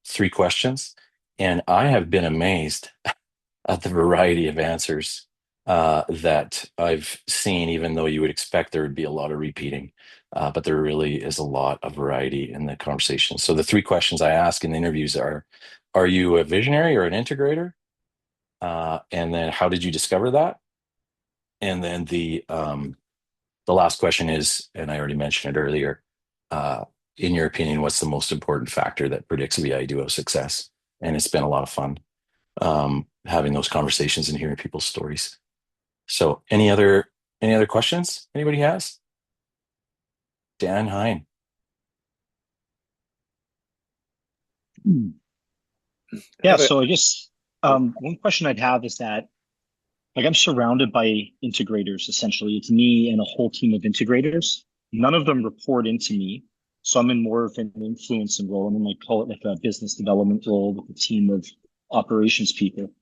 three questions, and I have been amazed at the variety of answers that I've seen, even though you would expect there would be a lot of repeating. But there really is a lot of variety in the conversation. So the three questions I ask in the interviews are you a visionary or an integrator? And then how did you discover that? And then the last question is, and I already mentioned it earlier, in your opinion, what's the most important factor that predicts VI duo success? And it's been a lot of fun having those conversations and hearing people's stories. So any other questions anybody has? Dan Hine. Yeah, so I guess one question I'd have is that, like, I'm surrounded by integrators, essentially. It's me and a whole team of integrators. None of them report into me. So I'm in more of an influencing role. I'm in, like, call it like a business development role with a team of operations people.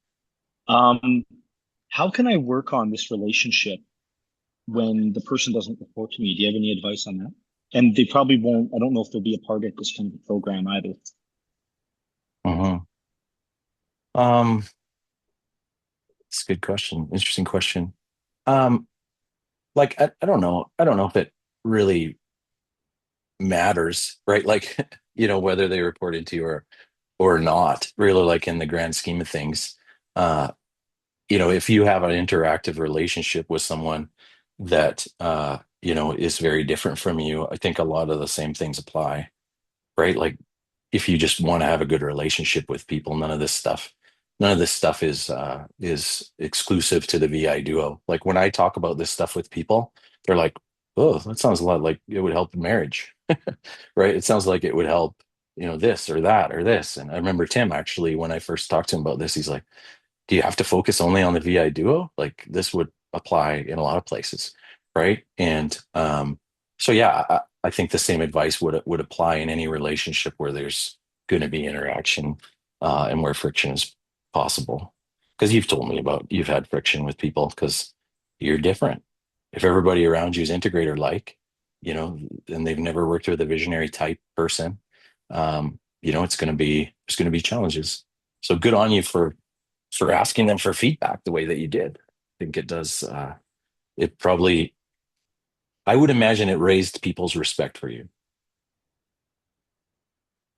Um, how can I work on this relationship when the person doesn't report to me? Do you have any advice on that? And they probably won't, I don't know if they'll be a part of this kind of a program either. Mhm. Um, it's a good question. Interesting question. Um, like I don't know. I don't know if it really matters, right? Like, whether they report into you or not, really, like in the grand scheme of things. Uh, if you have an interactive relationship with someone that is very different from you, I think a lot of the same things apply, right? Like if you just want to have a good relationship with people, none of this stuff is exclusive to the VI duo. Like when I talk about this stuff with people, they're like, "Oh, that sounds a lot like it would help in marriage." Right? It sounds like it would help, this or that or this. And I remember Tim actually, when I first talked to him about this, he's like, do you have to focus only on the VI duo? Like this would apply in a lot of places, right? And so yeah, I think the same advice would apply in any relationship where there's going to be interaction and where friction is possible. Because you've told me about you've had friction with people because you're different. If everybody around you is integrator like, and they've never worked with a visionary type person, there's going to be challenges. So good on you for asking them for feedback the way that you did. I think it does. It probably, I would imagine it raised people's respect for you.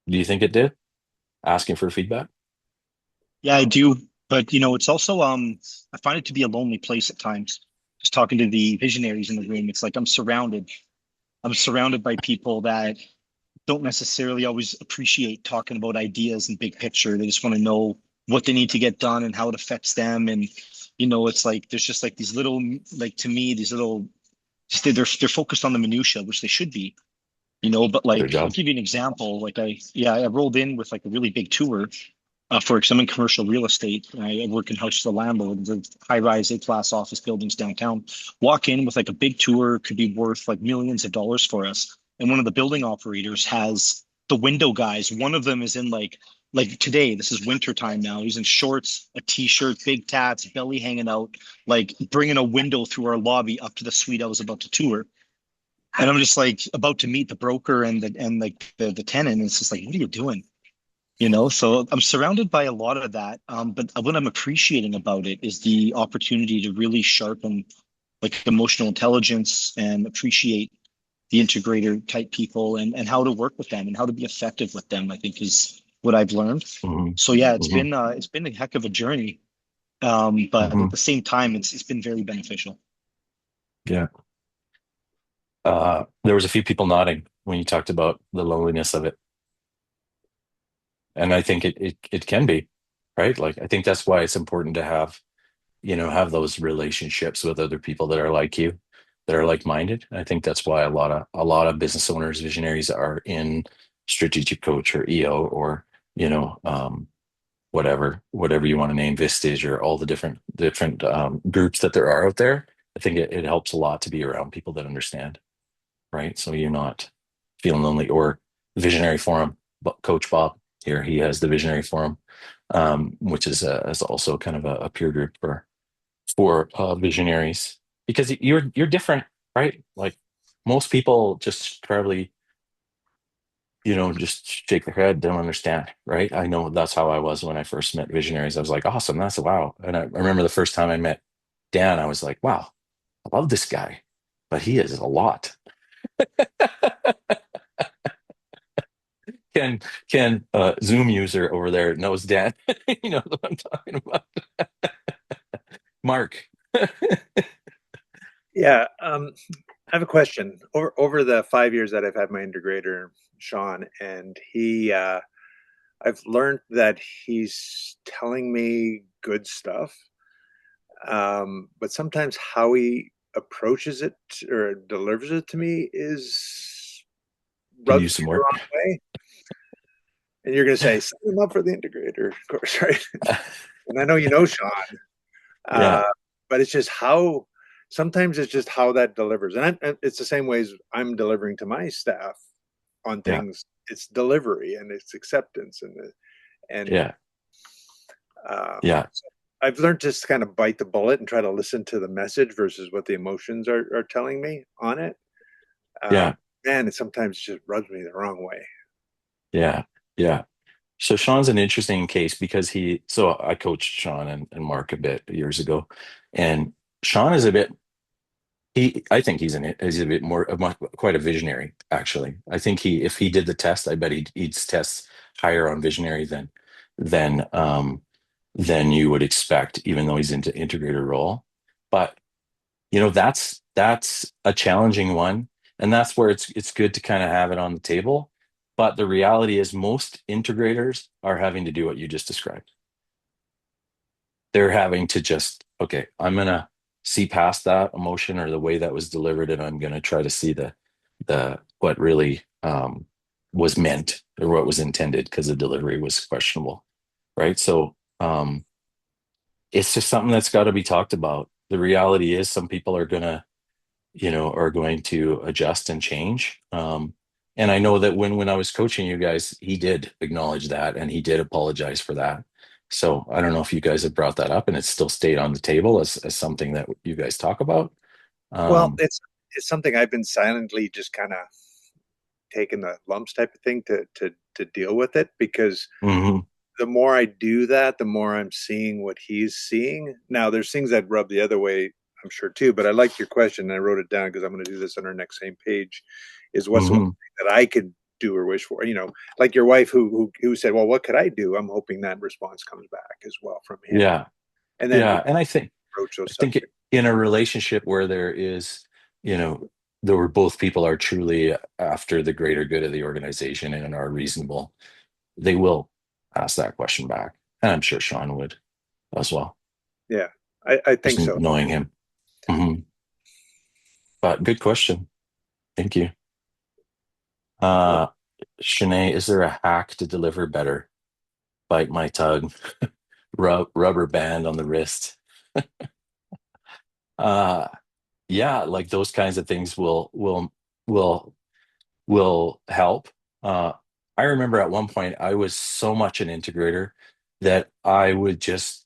Do you think it did? Asking for feedback? Yeah, I do. But it's also I find it to be a lonely place at times. Just talking to the visionaries in the room, it's like I'm surrounded by people that don't necessarily always appreciate talking about ideas and big picture. They just want to know what they need to get done and how it affects them. And it's like there's just like these little, like, to me, these little, just they're focused on the minutia, which they should be. But Their like, I'll job. give you an example. Like I rolled in with like a really big tour for some in commercial real estate. I work in house as a landlord, the high-rise A-class office buildings downtown. Walk in with like a big tour, could be worth like millions of dollars for us. And one of the building operators has the window guys. One of them is in like today, this is winter time now. He's in shorts, a t-shirt, big tats, belly hanging out, like bringing a window through our lobby up to the suite I was about to tour. And I'm just like about to meet the broker and like the tenant. And it's just like, what are you doing? So I'm surrounded by a lot of that. But what I'm appreciating about it is the opportunity to really sharpen like emotional intelligence and appreciate the integrator type people and how to work with them and how to be effective with them, I think is what I've learned. Hmm. So yeah, it's Hmm. been a heck of a journey. But Hmm. at the same time, it's been very beneficial. Yeah. There was a few people nodding when you talked about the loneliness of it. And I think it can be, right? Like I think that's why it's important to have those relationships with other people that are like you, that are like-minded. I think that's why a lot of business owners, visionaries are in strategic coach or EO or, whatever you want to name, Vistage or all the different groups that there are out there. I think it helps a lot to be around people that understand, right? So you're not feeling lonely. Or Visionary Forum, Coach Bob here, he has the Visionary Forum, which is also kind of a peer group for visionaries because you're different, right? Like most people just probably just shake their head, don't understand, right? I know that's how I was when I first met visionaries. I was like, awesome, that's wow. And I remember the first time I met Dan, I was like, wow, I love this guy, but he is a lot. Ken, Zoom user over there knows Dan. You know what I'm talking about. Mark. Yeah, have a question. Over the 5 years that I've had my integrator, Sean, and I've learned that he's telling me good stuff, but sometimes how he approaches it or delivers it to me is Can rubs use me some the more. wrong way. And you're going to say, sign him up for the integrator, of course, right? And I know you know Sean, Yeah, but it's just how sometimes it's just how that delivers, and it's the same ways I'm delivering to my staff on yeah, things. It's delivery and it's acceptance and yeah, uh, yeah, so I've learned to just kind of bite the bullet and try to listen to the message versus what the emotions are telling me on it. Um, yeah, and it sometimes just rubs me the wrong way. yeah, yeah. So Sean's an interesting case because so I coached Sean and Mark a bit years ago, and Sean is a bit, I think he's a bit more, quite a visionary, actually. I think if he did the test, I bet he'd test higher on visionary than, than you would expect, even though he's into integrator role. But that's a challenging one, and that's where it's good to kind of have it on the table. But the reality is most integrators are having to do what you just described. They're having to just, okay, I'm gonna see past that emotion or the way that was delivered, and I'm gonna try to see the what really was meant or what was intended, because the delivery was questionable, right? So it's just something that's got to be talked about. The reality is some people are going to adjust and change. And I know that when I was coaching you guys, he did acknowledge that and he did apologize for that. So I don't know if you guys have brought that up and it's still stayed on the table as something that you guys talk about. Well, Um, it's something I've been silently just kind of taking the lumps type of thing to deal with it, because mhm, the more I do that, the more I'm seeing what he's seeing. Now, there's things that rub the other way, I'm sure too. But I like your question, and I wrote it down because I'm going to do this on our next same page. Is what's the one mhm. thing that I could do or wish for? Like your wife who said, "Well, what could I do?" I'm hoping that response comes back as well from him, Yeah, and then we yeah. And approach I those think subjects. in a relationship where there is, you know, where both people are truly after the greater good of the organization and are reasonable, they will ask that question back. And I'm sure Sean would as well, Yeah, I just think so. knowing him. Mhm. But good question. Thank you. Well, Uh, Shanae, is there a hack to deliver better? Bite my tongue, rubber band on the wrist. Uh, yeah, like those kinds of things will will help. Uh, I remember at one point I was so much an integrator that I would just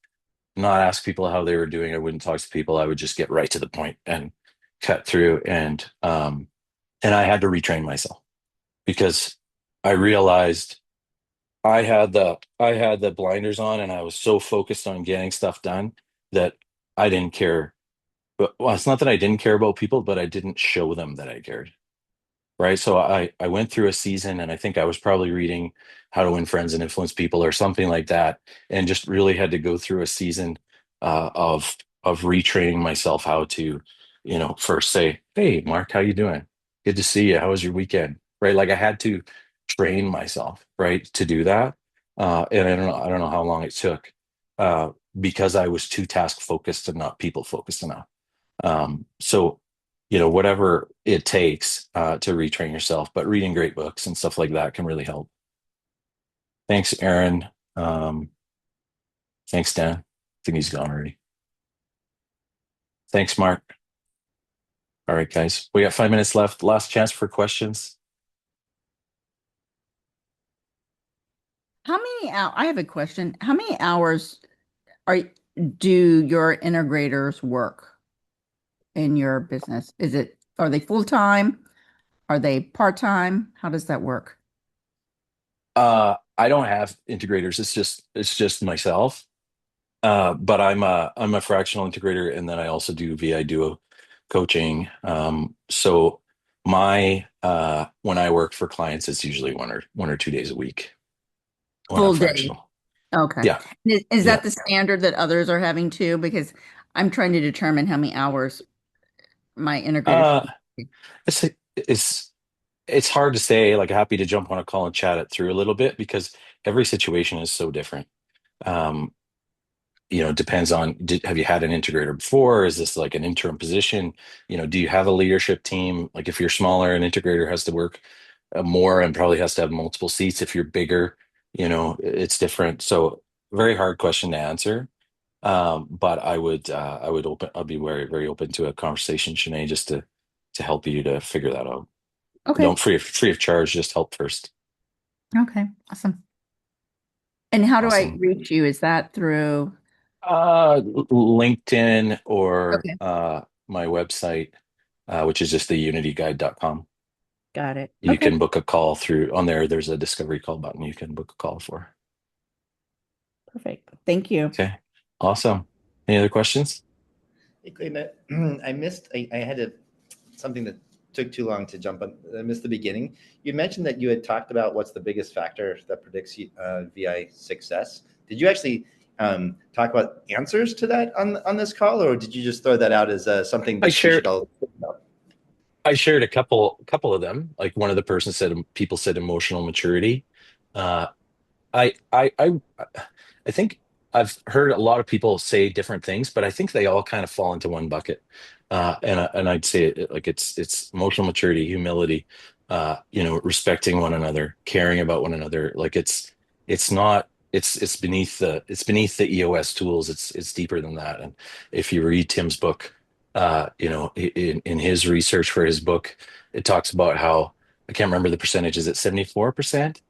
not ask people how they were doing. I wouldn't talk to people. I would just get right to the point and cut through. And I had to retrain myself because I realized I had the blinders on and I was so focused on getting stuff done that I didn't care. But well, it's not that I didn't care about people, but I didn't show them that I cared. Right. So I went through a season and I think I was probably reading How to Win Friends and Influence People or something like that, and just really had to go through a season of retraining myself how to, first say, "Hey, Mark, how you doing? Good to see you. How was your weekend?" Right. Like I had to train myself, right, to do that. And I don't know how long it took, because I was too task focused and not people focused enough. So, whatever it takes to retrain yourself, but reading great books and stuff like that can really help. Thanks, Aaron. Um, thanks, Dan. I think he's gone already. Thanks, Mark. All right, guys, we got 5 minutes left. Last chance for questions. How many hours? I have a question. How many hours are do your integrators work in your business? Are they full time? Are they part time? How does that work? I don't have integrators. It's just myself. But I'm a fractional integrator, and then I also do VI Duo coaching. So my when I work for clients, it's usually 1 or 2 days a week when I'm Full day. fractional. Okay. Yeah, Is yeah. that the standard that others are having too? Because I'm trying to determine how many hours my integrators Uh, should It's it's it's hard to say. Like, happy to jump on a call and chat it through a little bit because every situation is so different. Um, it depends on, have you had an integrator before? Is this like an interim position? Do you have a leadership team? Like, if you're smaller, an integrator has to work more and probably has to have multiple seats. If you're bigger, it's different. So very hard question to answer. But I'll be very, very open to a conversation, Shanae, just to help you to figure that out. Okay. Don't free of charge, just help first. Okay. Awesome. And how do I Awesome. reach you? Is that through? LinkedIn or Okay. my website, which is just theunityguide.com. Got it. You Okay. can book a call through on there. There's a discovery call button you can book a call for. Perfect. Thank you. Okay. Awesome. Any other questions? Hey, Clayton, I missed. I had something that took too long to jump on. I missed the beginning. You mentioned that you had talked about what's the biggest factor that predicts VI success. Did you actually talk about answers to that on this call, or did you just throw that out as something I that we should shared all think about? I shared a couple of them. Like, one of the person said, people said emotional maturity. Uh, I I I I think I've heard a lot of people say different things, but I think they all kind of fall into one bucket. And I'd say like it's emotional maturity, humility, respecting one another, caring about one another. Like, it's not it's beneath the EOS tools. It's deeper than that. And if you read Tim's book, in his research for his book, it talks about how, I can't remember the percentage. Is it 74%?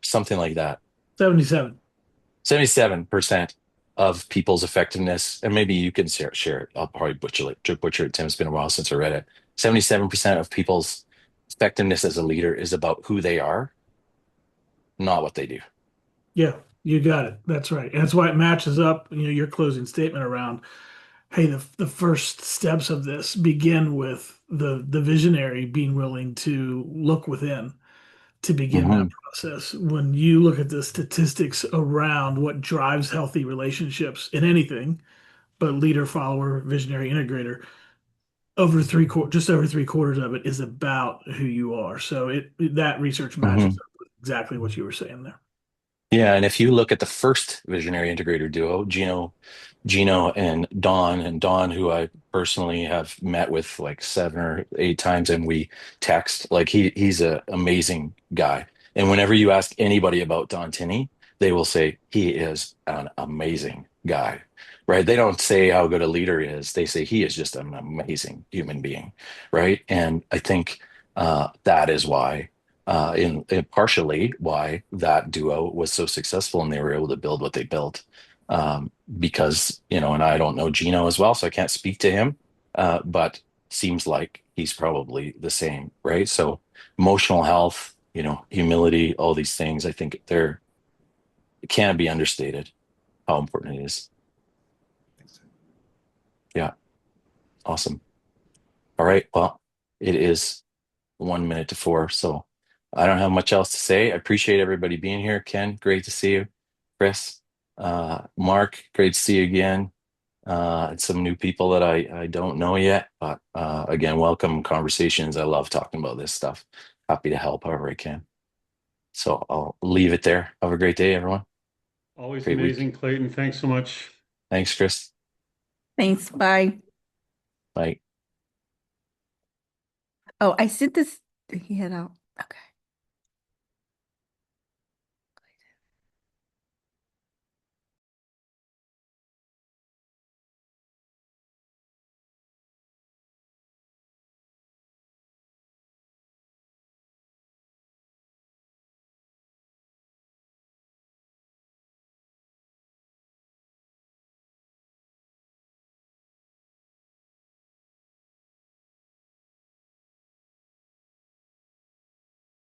Something like that. 77. 77% of people's effectiveness, and maybe you can share it. I'll probably butcher it. Tim, it's been a while since I read it. 77% of people's effectiveness as a leader is about who they are, not what they do. Yeah, you got it. That's right. And that's why it matches up, your closing statement around, hey, the first steps of this begin with the visionary being willing to look within to begin that Hmm. process. When you look at the statistics around what drives healthy relationships in anything, but leader, follower, visionary, integrator, just over three-quarters of it is about who you are. So that research matches Hmm. up with exactly what you were saying there. Yeah, and if you look at the first visionary integrator duo, Gino and Don, who I personally have met with like 7 or 8 times, and we text, like, he's an amazing guy. And whenever you ask anybody about Don Tinney, they will say he is an amazing guy, right? They don't say how good a leader he is. They say he is just an amazing human being, right? And I think that is why in partially why that duo was so successful and they were able to build what they built. Because, and I don't know Gino as well, so I can't speak to him, but seems like he's probably the same, right? So emotional health, humility, all these things, I think it can't be understated how important it is. Yeah, awesome. All right, well, it is 1 minute to 4. So I don't have much else to say. I appreciate everybody being here. Ken, great to see you. Chris, Mark, great to see you again. And some new people that I don't know yet, but again, welcome conversations. I love talking about this stuff. Happy to help however I can. So I'll leave it there. Have a great day, everyone. Always Great amazing, week. Clayton. Thanks so much. Thanks, Chris. Thanks. Bye. Bye. Oh, I sent this. Did he head out? Okay.